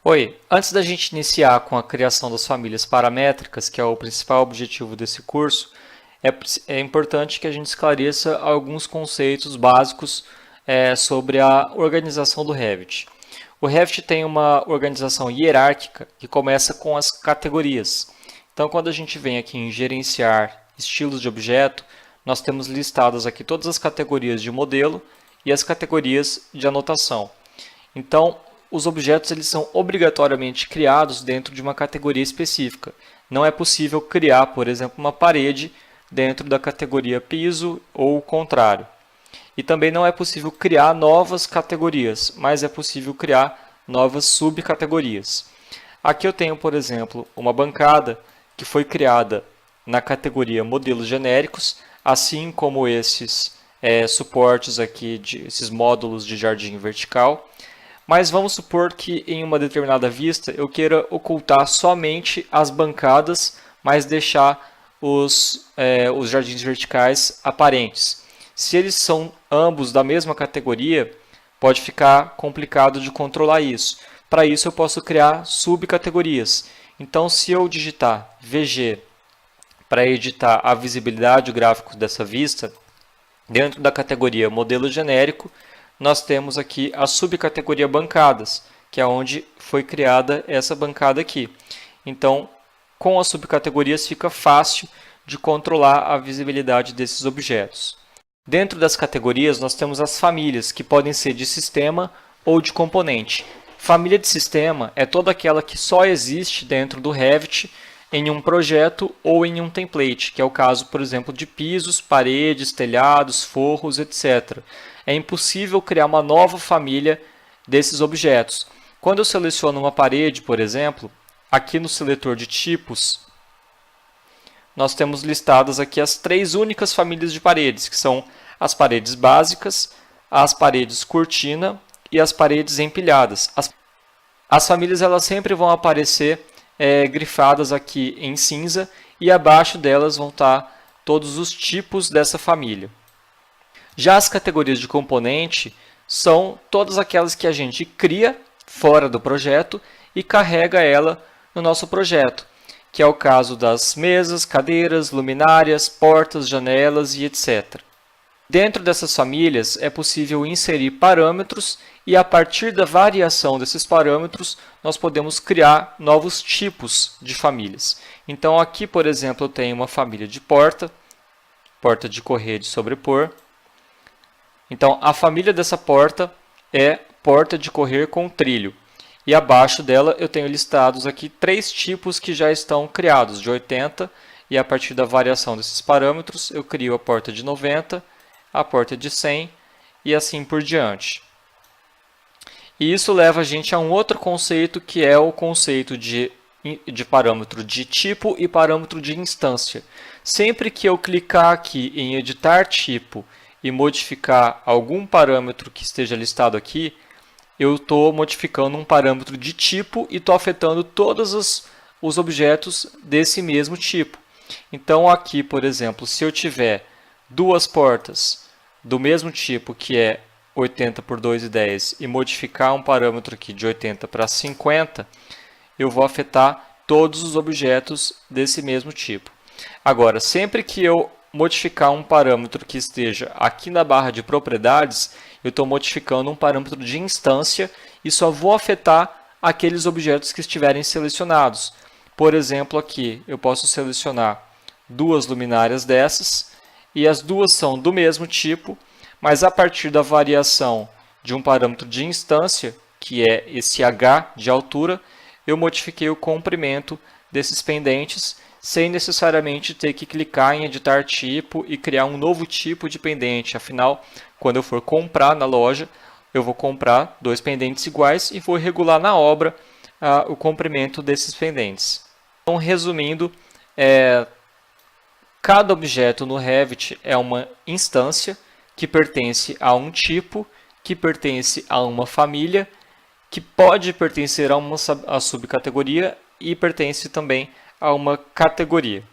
Oi, antes da gente iniciar com a criação das famílias paramétricas, que é o principal objetivo desse curso, é importante que a gente esclareça alguns conceitos básicos sobre a organização do Revit. O Revit tem uma organização hierárquica que começa com as categorias. Então, quando a gente vem aqui em gerenciar estilos de objeto, nós temos listadas aqui todas as categorias de modelo e as categorias de anotação. Então, os objetos eles são obrigatoriamente criados dentro de uma categoria específica. Não é possível criar, por exemplo, uma parede dentro da categoria piso ou o contrário. E também não é possível criar novas categorias, mas é possível criar novas subcategorias. Aqui eu tenho, por exemplo, uma bancada que foi criada na categoria modelos genéricos, assim como esses suportes aqui, esses módulos de jardim vertical. Mas vamos supor que em uma determinada vista eu queira ocultar somente as bancadas, mas deixar os jardins verticais aparentes. Se eles são ambos da mesma categoria, pode ficar complicado de controlar isso. Para isso eu posso criar subcategorias. Então, se eu digitar VG para editar a visibilidade gráfica dessa vista, dentro da categoria modelo genérico, nós temos aqui a subcategoria bancadas, que é onde foi criada essa bancada aqui. Então, com as subcategorias fica fácil de controlar a visibilidade desses objetos. Dentro das categorias, nós temos as famílias, que podem ser de sistema ou de componente. Família de sistema é toda aquela que só existe dentro do Revit em um projeto ou em um template, que é o caso, por exemplo, de pisos, paredes, telhados, forros, etc. É impossível criar uma nova família desses objetos. Quando eu seleciono uma parede, por exemplo, aqui no seletor de tipos, nós temos listadas aqui as três únicas famílias de paredes, que são as paredes básicas, as paredes cortina e as paredes empilhadas. As famílias elas sempre vão aparecer grifadas aqui em cinza e abaixo delas vão estar todos os tipos dessa família. Já as categorias de componente são todas aquelas que a gente cria fora do projeto e carrega ela no nosso projeto, que é o caso das mesas, cadeiras, luminárias, portas, janelas e etc. Dentro dessas famílias é possível inserir parâmetros e a partir da variação desses parâmetros nós podemos criar novos tipos de famílias. Então aqui, por exemplo, eu tenho uma família de porta, porta de correr de sobrepor. Então a família dessa porta é porta de correr com trilho. E abaixo dela eu tenho listados aqui três tipos que já estão criados, de 80, e a partir da variação desses parâmetros eu crio a porta de 90, a porta de 100 e assim por diante. E isso leva a gente a um outro conceito que é o conceito de parâmetro de tipo e parâmetro de instância. Sempre que eu clicar aqui em editar tipo e modificar algum parâmetro que esteja listado aqui, eu estou modificando um parâmetro de tipo e estou afetando todos os objetos desse mesmo tipo. Então aqui, por exemplo, se eu tiver duas portas do mesmo tipo, que é 80 por 2,10, e modificar um parâmetro aqui de 80 para 50, eu vou afetar todos os objetos desse mesmo tipo. Agora, sempre que eu modificar um parâmetro que esteja aqui na barra de propriedades, eu estou modificando um parâmetro de instância e só vou afetar aqueles objetos que estiverem selecionados. Por exemplo, aqui eu posso selecionar duas luminárias dessas e as duas são do mesmo tipo, mas a partir da variação de um parâmetro de instância, que é esse h de altura, eu modifiquei o comprimento desses pendentes sem necessariamente ter que clicar em editar tipo e criar um novo tipo de pendente. Afinal, quando eu for comprar na loja, eu vou comprar dois pendentes iguais e vou regular na obra o comprimento desses pendentes. Então, resumindo, cada objeto no Revit é uma instância que pertence a um tipo, que pertence a uma família, que pode pertencer a uma subcategoria e pertence também a uma categoria.